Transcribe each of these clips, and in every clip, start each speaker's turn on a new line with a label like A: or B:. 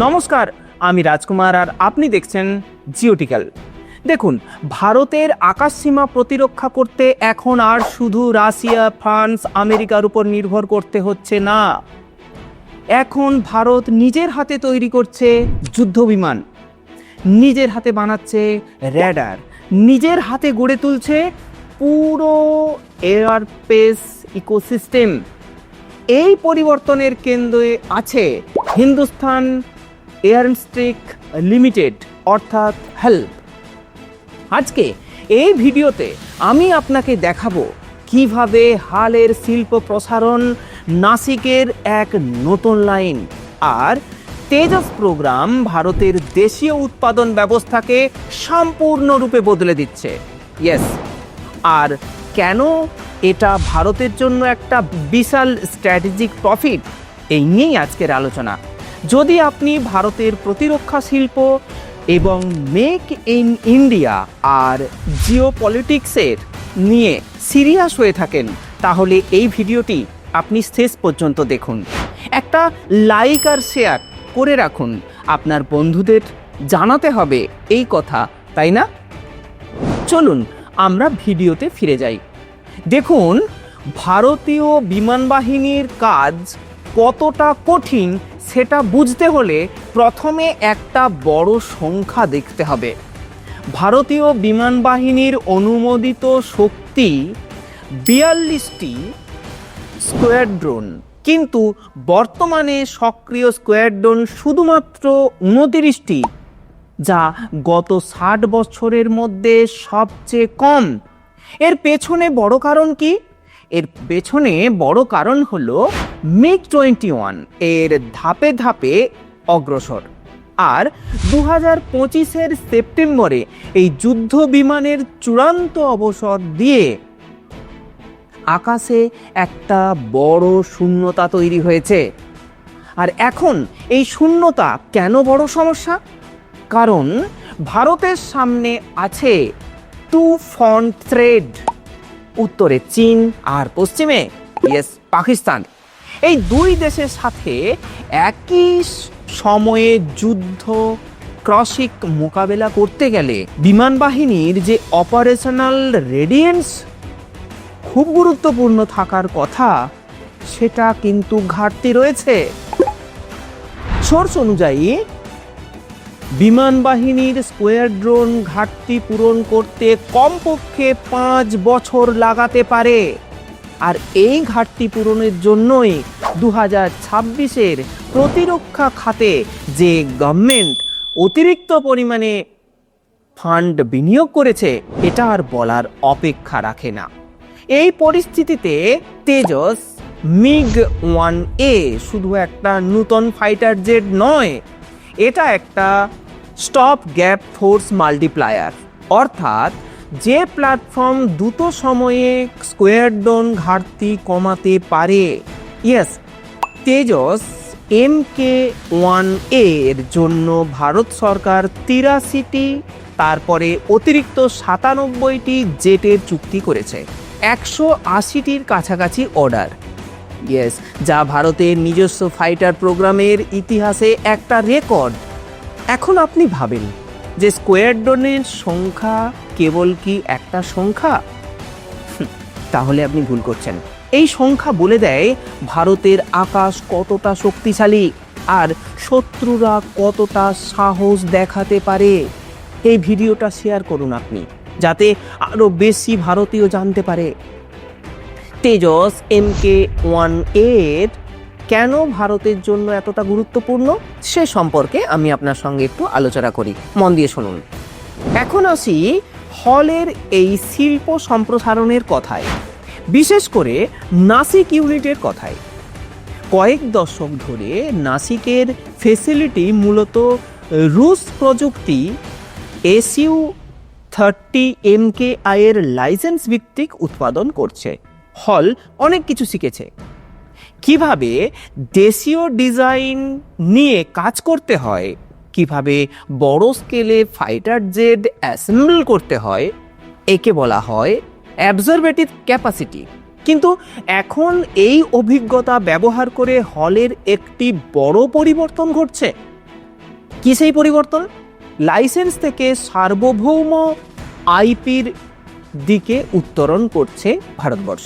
A: নমস্কার, আমি রাজকুমার আর আপনি দেখছেন জিওটিক্যাল। দেখুন, ভারতের আকাশসীমা প্রতিরক্ষা করতে এখন আর শুধু রাশিয়া, ফ্রান্স, আমেরিকার উপর নির্ভর করতে হচ্ছে না। এখন ভারত নিজের হাতে তৈরি করছে যুদ্ধবিমান, নিজের হাতে বানাচ্ছে র্যাডার, নিজের হাতে গড়ে তুলছে পুরো এয়ারস্পেস ইকোসিস্টেম। এই পরিবর্তনের কেন্দ্রে আছে হিন্দুস্তান এয়ারস্ট্রিক লিমিটেড অর্থাৎ হেল্প। আজকে এই ভিডিওতে আমি আপনাকে দেখাবো কিভাবে হালের শিল্প প্রসারণ নাসিকের এক নতুন লাইন আর তেজস প্রোগ্রাম ভারতের দেশীয় উৎপাদন ব্যবস্থাকে সম্পূর্ণরূপে বদলে দিচ্ছে। ইয়েস, আর কেন এটা ভারতের জন্য একটা বিশাল স্ট্র্যাটেজিক প্রফিট, এই নিয়েই আজকের আলোচনা। যদি আপনি ভারতের প্রতিরক্ষা শিল্প এবং মেক ইন ইন্ডিয়া আর জিওপলিটিক্সের নিয়ে সিরিয়াস হয়ে থাকেন, তাহলে এই ভিডিওটি আপনি শেষ পর্যন্ত দেখুন। একটা লাইক আর শেয়ার করে রাখুন, আপনার বন্ধুদের জানাতে হবে এই কথা, তাই না? চলুন আমরা ভিডিওতে ফিরে যাই। দেখুন, ভারতীয় বিমান বাহিনীর কাজ কতটা কঠিন সেটা বুঝতে হলে প্রথমে একটা বড় সংখ্যা দেখতে হবে। ভারতীয় বিমান বাহিনীর অনুমোদিত শক্তি 42টি স্কোয়াড্রন, কিন্তু বর্তমানে সক্রিয় স্কোয়াড্রন শুধুমাত্র 29টি, যা গত 60 বছরের মধ্যে সবচেয়ে কম। এর পেছনে বড় কারণ কি? এর পেছনে বড় কারণ হলো MiG-21 এর ধাপে ধাপে অগ্রসর। আর 2025-এর সেপ্টেম্বরে এই যুদ্ধ বিমানের চূড়ান্ত অবসর দিয়ে আকাশে একটা বড় শূন্যতা তৈরি হয়েছে। আর এখন এই শূন্যতা কেন বড় সমস্যা? কারণ ভারতের সামনে আছে টু ফ্রন্ট থ্রেড, উত্তরে চীন আর পশ্চিমে পাকিস্তান। এই দুই দেশের সাথে একই সময়ে যুদ্ধ ক্রসিক মোকাবেলা করতে গেলে বিমান বাহিনীর যে অপারেশনাল রেডিয়েন্স খুব গুরুত্বপূর্ণ থাকার কথা, সেটা কিন্তু ঘাটতি রয়েছে। সোর্স অনুযায়ী বিমান বাহিনীর স্কোয়াড্রন ঘাটতি পূরণ করতে কমপক্ষে 5 বছর লাগাতে পারে। আর এই ঘাটতি পূরণের জন্যই 2026-এর প্রতিরক্ষা খাতে যে গভর্নমেন্ট অতিরিক্ত পরিমাণে ফান্ড বিনিয়োগ করেছে, এটা আর বলার অপেক্ষা রাখে না। এই পরিস্থিতিতে তেজস MiG-1A শুধু একটা নতুন ফাইটার জেট নয়, এটা একটা স্টপ গ্যাপ ফোর্স মাল্টিপ্লায়ার, অর্থাৎ যে প্ল্যাটফর্ম দ্রুত সময়ে স্কোয়াড্রন ঘাটতি কমাতে পারে। ইয়েস, তেজস MK-1A এর জন্য ভারত সরকার 83টি, তারপরে অতিরিক্ত 97টি জেটের চুক্তি করেছে, 180টির কাছাকাছি অর্ডার। ইয়েস, যা ভারতের নিজস্ব ফাইটার প্রোগ্রামের ইতিহাসে একটা রেকর্ড। এখন আপনি ভাবেন যে স্কোয়াড্রনের সংখ্যা কেবল কি একটা সংখ্যা? তাহলে আপনি ভুল করছেন। এই সংখ্যা বলে দেয় ভারতের আকাশ কতটা শক্তিশালী আর শত্রুরা কতটা সাহস দেখাতে পারে। এই ভিডিওটা শেয়ার করুন আপনি, যাতে আরো বেশি ভারতীয় জানতে পারে তেজস MK-1A কেন ভারতের জন্য এতটা গুরুত্বপূর্ণ, সে সম্পর্কে আমি আপনার সঙ্গে একটু আলোচনা করি। মন দিয়ে শুনুন। এখন আসি হলের এই শিল্প সম্প্রসারণের কথায়, বিশেষ করে নাসিক ইউনিটের কথায়। কয়েক দশক ধরে নাসিকের ফেসিলিটি মূলত রুশ প্রযুক্তি Su-30 MKI এর লাইসেন্স ভিত্তিক উৎপাদন করছে। হল অনেক কিছু শিখেছে, কিভাবে দেশীয় ডিজাইন নিয়ে কাজ করতে হয়, কিভাবে বড় স্কেলে ফাইটার জেট অ্যাসেম্বল করতে হয়। একে বলা হয় অ্যাবজরভেটিভ ক্যাপাসিটি। কিন্তু এখন এই অভিজ্ঞতা ব্যবহার করে হলের একটি বড় পরিবর্তন ঘটছে। কি সেই পরিবর্তন? লাইসেন্স থেকে সার্বভৌম আইপির দিকে উত্তরণ করছে ভারতবর্ষ।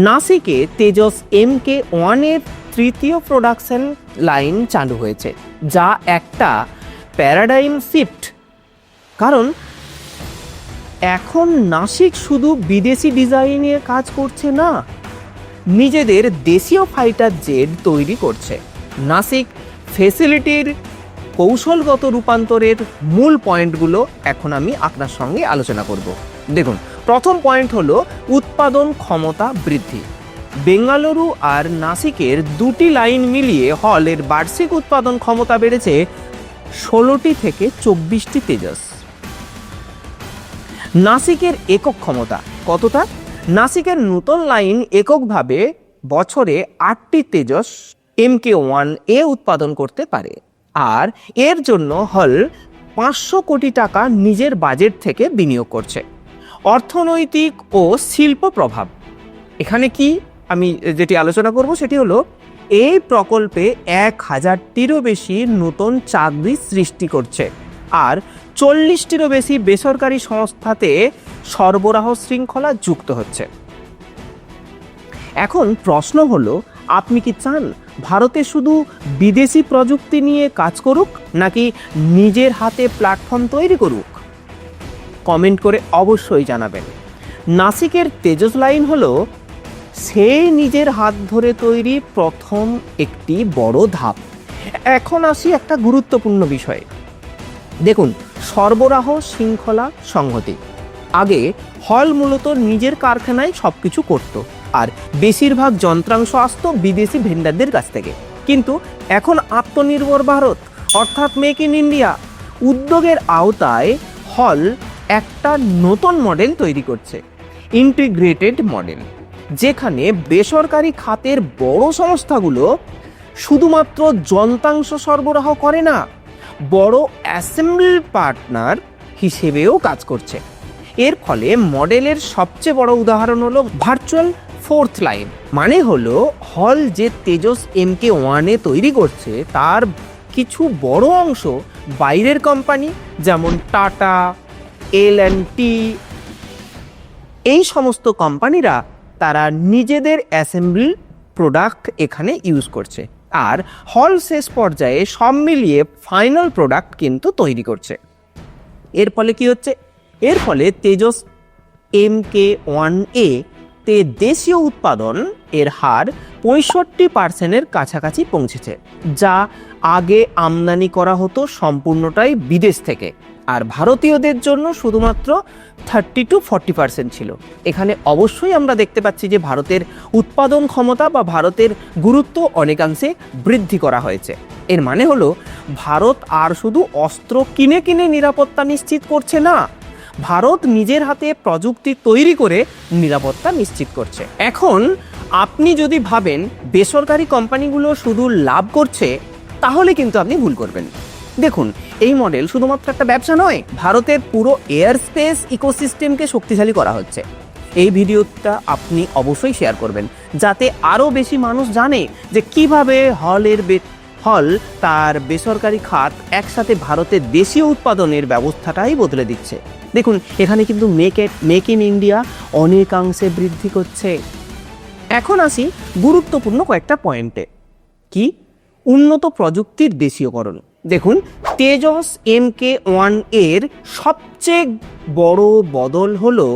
A: নাসিকে তেজস MK-1 এর তৃতীয় প্রোডাকশন লাইন চালু হয়েছে, যা একটা প্যারাডাইম শিফট। কারণ এখন নাসিক শুধু বিদেশি ডিজাইনে কাজ করছে না, নিজেদের দেশীয় ফাইটার জেট তৈরি করছে। নাসিক ফেসিলিটির কৌশলগত রূপান্তরের মূল পয়েন্টগুলো এখন আমি আপনার সঙ্গে আলোচনা করব। দেখুন, প্রথম পয়েন্ট হলো উৎপাদন ক্ষমতা বৃদ্ধি। বেঙ্গালুরু আর নাসিকের দুটি লাইন মিলিয়ে হলের বার্ষিক উৎপাদন ক্ষমতা বেড়েছে 16টি থেকে 24টি তেজস। নাসিকের একক ক্ষমতা কতটা? নাসিকের নতুন লাইন এককভাবে বছরে 8টি তেজস MK-1A উৎপাদন করতে পারে, আর এর জন্য হল 500 কোটি টাকা নিজের বাজেট থেকে বিনিয়োগ করছে। অর্থনৈতিক ও শিল্প প্রভাব এখানে কি আমি যেটি আলোচনা করব সেটি হলো, এই প্রকল্পে 1000টিরও বেশি নতুন চাকরি সৃষ্টি করছে, আর 40টিরও বেশি বেসরকারি সংস্থাতে সরবরাহ শৃঙ্খলা যুক্ত হচ্ছে। এখন প্রশ্ন হলো, আপনি কি চান ভারতে শুধু বিদেশি প্রযুক্তি নিয়ে কাজ করুক, নাকি নিজের হাতে প্ল্যাটফর্ম তৈরি করুক? কমেন্ট করে অবশ্যই জানাবেন। নাসিকের তেজস লাইন হলো সেই নিজের হাত ধরে তৈরি প্রথম একটি বড় ধাপ। এখন আসি একটা গুরুত্বপূর্ণ বিষয়ে। দেখুন, সরবরাহ শৃঙ্খলা সংহতি। আগে হল মূলত নিজের কারখানায় সবকিছু করত, আর বেশিরভাগ যন্ত্রাংশ আসতো বিদেশি ভেন্ডারদের কাছ থেকে। কিন্তু এখন আত্মনির্ভর ভারত অর্থাৎ মেক ইন ইন্ডিয়া উদ্যোগের আওতায় হল একটা নতুন মডেল তৈরি করছে, ইন্টিগ্রেটেড মডেল, যেখানে বেসরকারি খাতের বড় সংস্থাগুলো শুধুমাত্র যন্ত্রাংশ সরবরাহ করে না, বড় অ্যাসেম্বলি পার্টনার হিসেবেও কাজ করছে। এর ফলে মডেলের সবচেয়ে বড় উদাহরণ হলো ভার্চুয়াল ফোর্থ লাইন। মানে হলো হল যে তেজস MK-1 তৈরি করছে তার কিছু বড় অংশ বাইরের কোম্পানি যেমন টাটা, L&T, এই সমস্ত কোম্পানিরা তারা নিজেদের অ্যাসেম্বলি প্রোডাক্ট এখানে ইউজ করছে, আর হল শেষ পর্যায়ে সব মিলিয়ে ফাইনাল প্রোডাক্ট কিন্তু তৈরি করছে। এর ফলে কি হচ্ছে? এর ফলে তেজস MK-1A তে দেশীয় উৎপাদন এর হার 65% কাছাকাছি পৌঁছেছে, যা আগে আমদানি করা হতো সম্পূর্ণটাই বিদেশ থেকে, আর ভারতীয়দের জন্য শুধুমাত্র 30 to 40% ছিল। এখানে অবশ্যই আমরা দেখতে পাচ্ছি যে ভারতের উৎপাদন ক্ষমতা বা ভারতের গুরুত্ব অনেকাংশে বৃদ্ধি করা হয়েছে। এর মানে হলো ভারত আর শুধু অস্ত্র কিনে কিনে নিরাপত্তা নিশ্চিত করছে না, ভারত নিজের হাতে প্রযুক্তি তৈরি করে নিরাপত্তা নিশ্চিত করছে। এখন আপনি যদি ভাবেন বেসরকারি কোম্পানিগুলো শুধু লাভ করছে, তাহলে কিন্তু আপনি ভুল করবেন। দেখুন, এই মডেল শুধুমাত্র একটা ব্যবসা নয়, ভারতের পুরো এয়ার স্পেস ইকোসিস্টেমকে শক্তিশালী করা হচ্ছে। এই ভিডিওটা আপনি অবশ্যই শেয়ার করবেন, যাতে আরও বেশি মানুষ জানে যে কিভাবে হল তার বেসরকারি খাত একসাথে ভারতের দেশীয় উৎপাদনের ব্যবস্থাটাই বদলে দিচ্ছে। দেখুন, এখানে কিন্তু মেক ইন ইন্ডিয়া অনেকাংশে বৃদ্ধি করছে। এখন আসি গুরুত্বপূর্ণ কয়েকটা পয়েন্টে। কি? উন্নত প্রযুক্তির দেশীয়করণ। দেখুন, তেজস MK-1 এর সবচেয়ে বড় বদল হলো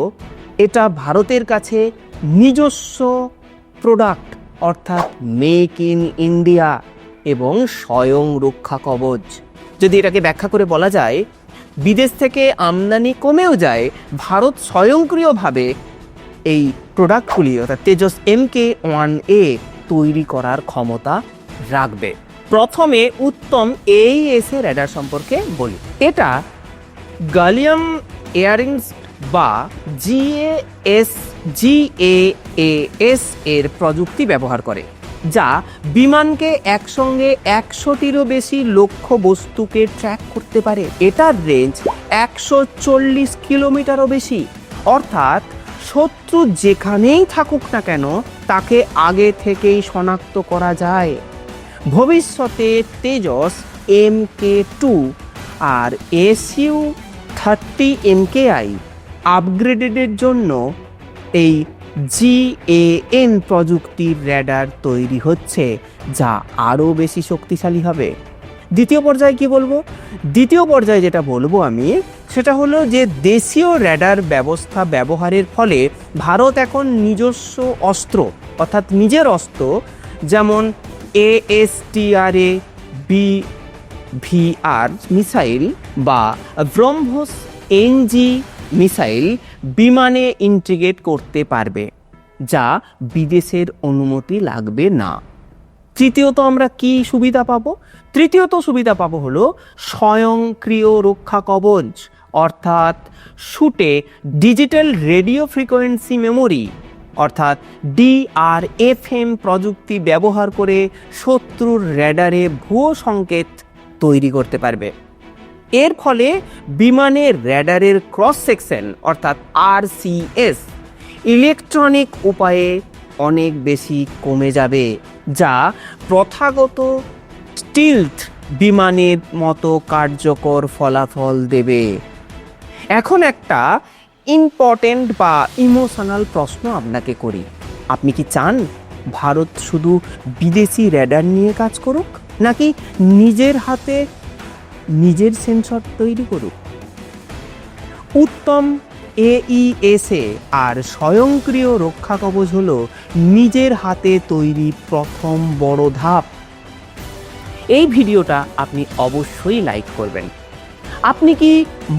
A: এটা ভারতের কাছে নিজস্ব প্রোডাক্ট অর্থাৎ মেক ইন ইন্ডিয়া এবং স্বয়ং রক্ষা কবচ। যদি এটাকে ব্যাখ্যা করে বলা যায়, বিদেশ থেকে আমদানি কমেও যায়, ভারত স্বয়ংক্রিয়ভাবে এই প্রোডাক্টগুলি অর্থাৎ তেজস MK-1A তৈরি করার ক্ষমতা রাখবে। প্রথমে উত্তম AES রেডার সম্পর্কে বলি। এটা গালিয়াম এয়ারিংস বা GAS এর প্রযুক্তি ব্যবহার করে, যা বিমানকে একসঙ্গে 100টিরও বেশি লক্ষ্য বস্তুকে ট্র্যাক করতে পারে। এটার রেঞ্জ 140 কিলোমিটারও বেশি, অর্থাৎ শত্রু যেখানেই থাকুক না কেন তাকে আগে থেকেই শনাক্ত করা যায়। ভবিষ্যতে তেজস MK2 আর SU-30 MKI আপগ্রেডেডের জন্য এই GAN প্রযুক্তির র্যাডার তৈরি হচ্ছে, যা আরও বেশি শক্তিশালী হবে। দ্বিতীয় পর্যায়ে কি বলবো? দ্বিতীয় পর্যায়ে যেটা বলবো আমি, সেটা হলো যে দেশীয় র্যাডার ব্যবস্থা ব্যবহারের ফলে ভারত এখন নিজস্ব অস্ত্র, অর্থাৎ নিজের অস্ত্র, যেমন ASTRA BVR মিসাইল বা ব্রহ্মোস NG মিসাইল বিমানে ইন্টিগ্রেট করতে পারবে, যা বিদেশের অনুমতি লাগবে না। তৃতীয়ত আমরা কি সুবিধা পাবো? তৃতীয়ত সুবিধা পাবো হলো স্বয়ংক্রিয় রক্ষা কবচ, অর্থাৎ শুটে ডিজিটাল রেডিও ফ্রিকোয়েন্সি মেমোরি অর্থাৎ DRFM প্রযুক্তি ব্যবহার করে শত্রুর র্যাডারে ভুয়ো সংকেত তৈরি করতে পারবে। এর ফলে বিমানের র্যাডারের ক্রস সেকশন অর্থাৎ RCS ইলেকট্রনিক উপায়ে অনেক বেশি কমে যাবে, যা প্রথাগত স্টিলথ বিমানের মতো কার্যকর ফলাফল দেবে। এখন একটা ইম্পর্টেন্ট বা ইমোশনাল প্রশ্ন আপনাকে করি। আপনি কি চান ভারত শুধু বিদেশি র্যাডার নিয়ে কাজ করুক, নাকি নিজের হাতে নিজের সেন্সর তৈরি করুক? উত্তম AESA আর স্বয়ংক্রিয় রক্ষা কবচ হলো নিজের হাতে তৈরি প্রথম বড় ধাপ। এই ভিডিওটা আপনি অবশ্যই লাইক করবেন। আপনি কি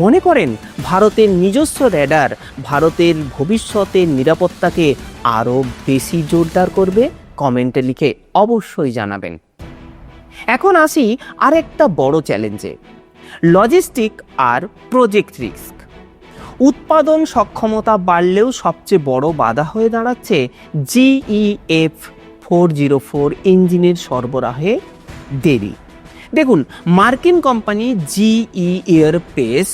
A: মনে করেন ভারতের নিজস্ব র্যাডার ভারতের ভবিষ্যতের নিরাপত্তাকে আরও বেশি জোরদার করবে? কমেন্টে লিখে অবশ্যই জানাবেন। এখন আসি আরেকটা বড় চ্যালেঞ্জে, লজিস্টিক আর প্রজেক্ট রিস্ক। উৎপাদন সক্ষমতা বাড়লেও সবচেয়ে বড় বাধা হয়ে দাঁড়াচ্ছে GEF-404 ইঞ্জিনের সরবরাহে দেরি। দেখুন, মার্কিন company GE aerospace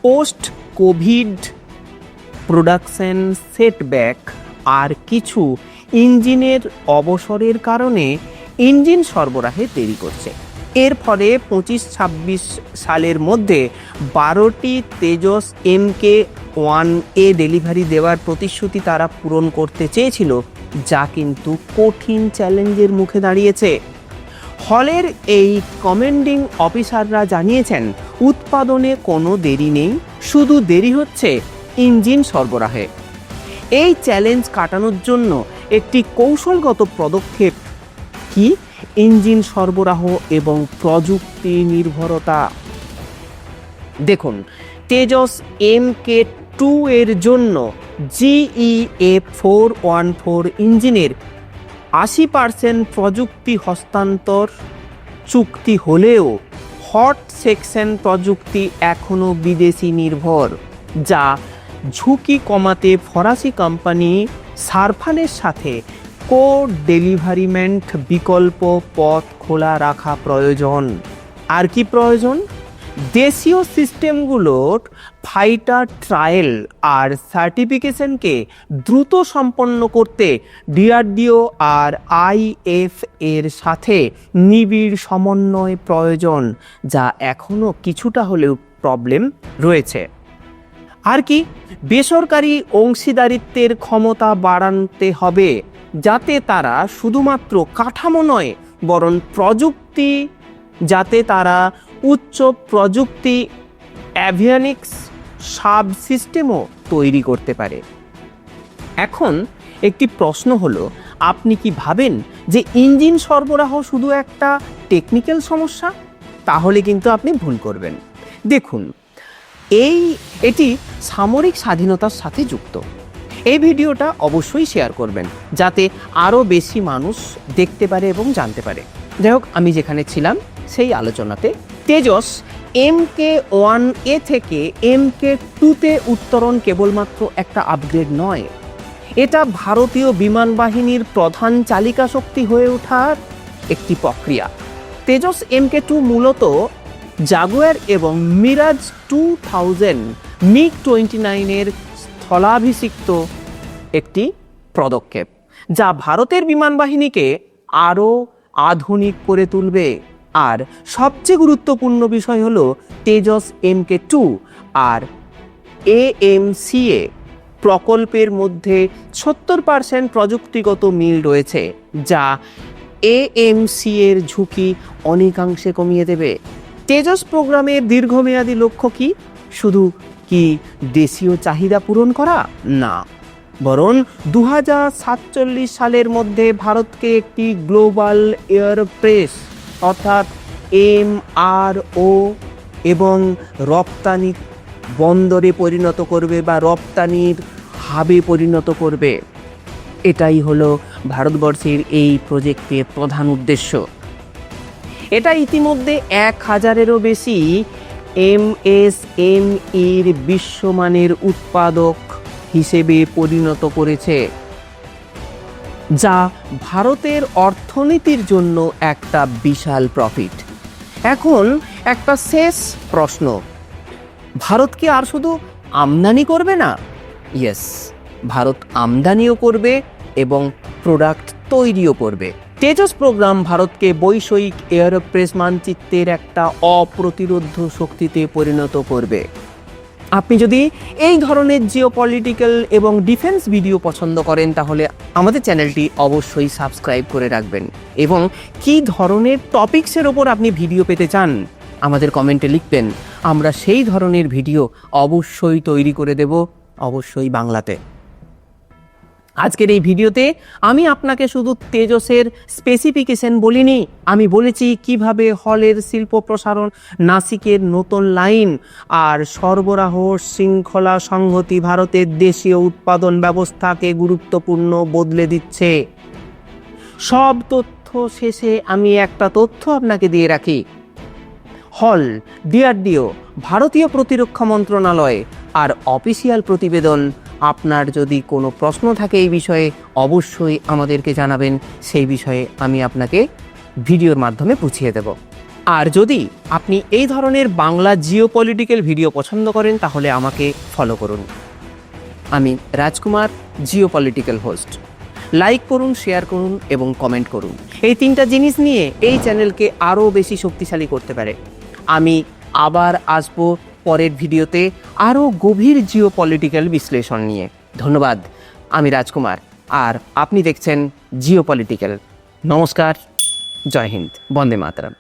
A: post covid production setback আর কিছু ইঞ্জিনের অবসরের কারণে ইঞ্জিন সরবরাহে দেরি করছে। এর ফলে 25-26 সালের মধ্যে 12টি তেজস MK1A ডেলিভারি দেওয়ার প্রতিশ্রুতি তারা পূরণ করতে চেয়েছিল, যা কিন্তু কঠিন চ্যালেঞ্জের মুখে দাঁড়িয়েছে। হলের এই কমান্ডিং অফিসাররা জানিয়েছেন উৎপাদনে কোনো দেরি নেই, শুধু দেরি হচ্ছে ইঞ্জিন সরবরাহে। এই চ্যালেঞ্জ কাটানোর জন্য একটি কৌশলগত পদক্ষেপ কি? ইঞ্জিন সরবরাহ এবং প্রযুক্তি নির্ভরতা। দেখুন, তেজস MK2 এর জন্য GEF-414 ইঞ্জিনের 80% প্রযুক্তি হস্তান্তর চুক্তি হলেও হট সেকশন প্রযুক্তি এখনও বিদেশি নির্ভর, যা ঝুঁকি কমাতে ফরাসি কোম্পানি সারফানের সাথে ডেলিভারিমেন্ট বিকল্প পথ খোলা রাখা প্রয়োজন। আর কি প্রয়োজন? দেশীয় সিস্টেমগুলোর ফাইটার ট্রায়াল আর সার্টিফিকেশনকে দ্রুত সম্পন্ন করতে DRDO আর IF এর সাথে নিবিড় সমন্বয় প্রয়োজন, যা এখনও কিছুটা হলেও প্রবলেম রয়েছে। আর কি? বেসরকারি অংশীদারিত্বের ক্ষমতা বাড়াতে হবে, যাতে তারা শুধুমাত্র কাঠামো নয় বরং প্রযুক্তি, যাতে তারা উচ্চ প্রযুক্তি অ্যাভিয়ানিক্স সাব সিস্টেমও তৈরি করতে পারে। এখন একটি প্রশ্ন হলো, আপনি কি ভাবেন যে ইঞ্জিন সরবরাহ শুধু একটা টেকনিক্যাল সমস্যা? তাহলে কিন্তু আপনি ভুল করবেন। দেখুন, এটি সামরিক স্বাধীনতার সাথে যুক্ত। এই ভিডিওটা অবশ্যই শেয়ার করবেন, যাতে আরও বেশি মানুষ দেখতে পারে এবং জানতে পারে। যাই হোক, আমি যেখানে ছিলাম সেই আলোচনাতে তেজস MK1A থেকে MK2-তে উত্তরণ কেবলমাত্র একটা আপগ্রেড নয়, এটা ভারতীয় বিমান বাহিনীর প্রধান চালিকা শক্তি হয়ে ওঠার একটি প্রক্রিয়া। তেজস MK2 মূলত জাগুয়ার এবং মিরাজ 2000 MiG-29 স্থলাভিষিক্ত একটি পদক্ষেপ, যা ভারতের বিমান বাহিনীকে আরও আধুনিক করে তুলবে। আর সবচেয়ে গুরুত্বপূর্ণ বিষয় হলো তেজস MK2 আর AMCA প্রকল্পের মধ্যে 70% প্রযুক্তিগত মিল রয়েছে, যা AMCA এর ঝুঁকি অনেকাংশে কমিয়ে দেবে। তেজস প্রোগ্রামের দীর্ঘমেয়াদী লক্ষ্য কি? শুধু কি দেশীয় চাহিদা পূরণ করা? না, বরং 2047 সালের মধ্যে ভারতকে একটি গ্লোবাল এয়ারপ্রেস অর্থাৎ MRO এবং রপ্তানি বন্দরে পরিণত করবে বা রপ্তানির হাবে পরিণত করবে। এটাই হলো ভারতবর্ষের এই প্রজেক্টের প্রধান উদ্দেশ্য। এটা ইতিমধ্যে 1000-এরও বেশি MSMEর বিশ্বমানের উৎপাদক হিসেবে পরিণত করেছে, যা ভারতের অর্থনীতির জন্য একটা বিশাল প্রফিট। এখন একটা শেষ প্রশ্ন, ভারত কি আর শুধু আমদানি করবে না? ইয়েস, ভারত আমদানিও করবে এবং প্রোডাক্ট তৈরিও করবে। তেজস প্রোগ্রাম ভারতকে বৈষয়িক এয়ারপ্রেস মানচিত্রের একটা অপ্রতিরোধ্য শক্তিতে পরিণত করবে। আপনি যদি এই ধরনের জিওপলিটিক্যাল এবং ডিফেন্স ভিডিও পছন্দ করেন তাহলে আমাদের চ্যানেলটি অবশ্যই সাবস্ক্রাইব করে রাখবেন, এবং কী ধরনের টপিকসের ওপর আপনি ভিডিও পেতে চান আমাদের কমেন্টে লিখবেন। আমরা সেই ধরনের ভিডিও অবশ্যই তৈরি করে দেব, অবশ্যই বাংলাতে। আজকের এই ভিডিওতে আমি আপনাকে শুধু তেজসের স্পেসিফিকেশন বলিনি, আমি বলেছি কিভাবে হলের শিল্প প্রসারণ, নাসিকের নতুন লাইন আর সরবরাহ শৃঙ্খলা সংহতি ভারতের দেশীয় উৎপাদন ব্যবস্থাকে গুরুত্বপূর্ণ বদলে দিচ্ছে। সব তথ্য শেষে আমি একটা তথ্য আপনাকে দিয়ে রাখি। হল, DRDO, ভারতীয় প্রতিরক্ষা মন্ত্রণালয় আর অফিসিয়াল প্রতিবেদন। আপনার যদি কোনো প্রশ্ন থাকে এই বিষয়ে অবশ্যই আমাদেরকে জানাবেন, সেই বিষয়ে আমি আপনাকে ভিডিওর মাধ্যমে বুঝিয়ে দেব। আর যদি আপনি এই ধরনের বাংলা জিওপলিটিক্যাল ভিডিও পছন্দ করেন তাহলে আমাকে ফলো করুন। আমি রাজকুমার, জিওপলিটিক্যাল হোস্ট। লাইক করুন, শেয়ার করুন এবং কমেন্ট করুন। এই 3টা জিনিস নিয়ে এই চ্যানেলকে আরও বেশি শক্তিশালী করতে পারে। আমি আবার আসবো পরের ভিডিওতে আরও গভীর জিওপলিটিক্যাল বিশ্লেষণ নিয়ে। ধন্যবাদ। আমি রাজকুমার আর আপনি দেখছেন জিওপলিটিক্যাল। নমস্কার, জয় হিন্দ, বন্দে মাতরম।